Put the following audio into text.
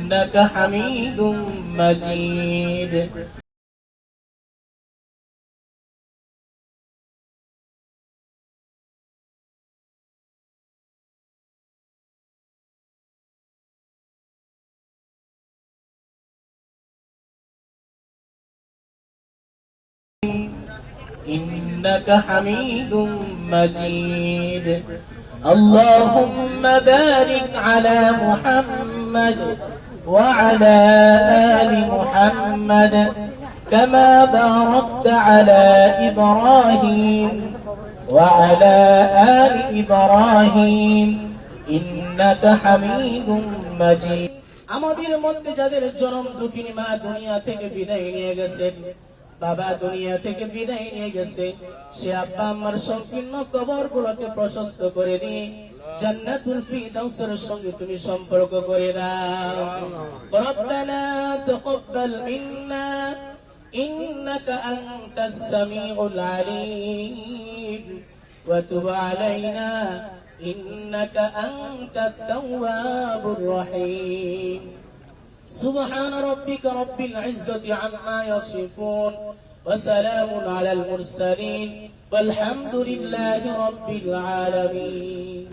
إنك حميد مجيد إنك حميد مجيد اللهم بارك على محمد وعلى آل محمد كما باركت على إبراهيم وعلى آل إبراهيم إنك حميد مجيد আমাদের মধ্যে যাদের জনম দুঃখিনী মা দুনিয়া থেকে বিদায় নিয়ে গেছেন, বাবা দুনিয়া থেকে বিদায় নিয়ে গেছে, সে আব্বা আম্মার সংকীর্ণ কবরগুলোকে প্রশস্ত করে দিয়ে জান্নাতুল ফিরদাউসের সঙ্গে তুমি সম্পর্ক করে দাও। রব্বানা তাকাব্বাল মিন্না ইন্নাকা আনতাস সামিউল আলিম ওয়া তুব আলাইনা ইন্নাকা আনতাত তাওয়াবুর রহিম। سبحان ربك رب العزة عما يصفون وسلام على المرسلين والحمد لله رب العالمين.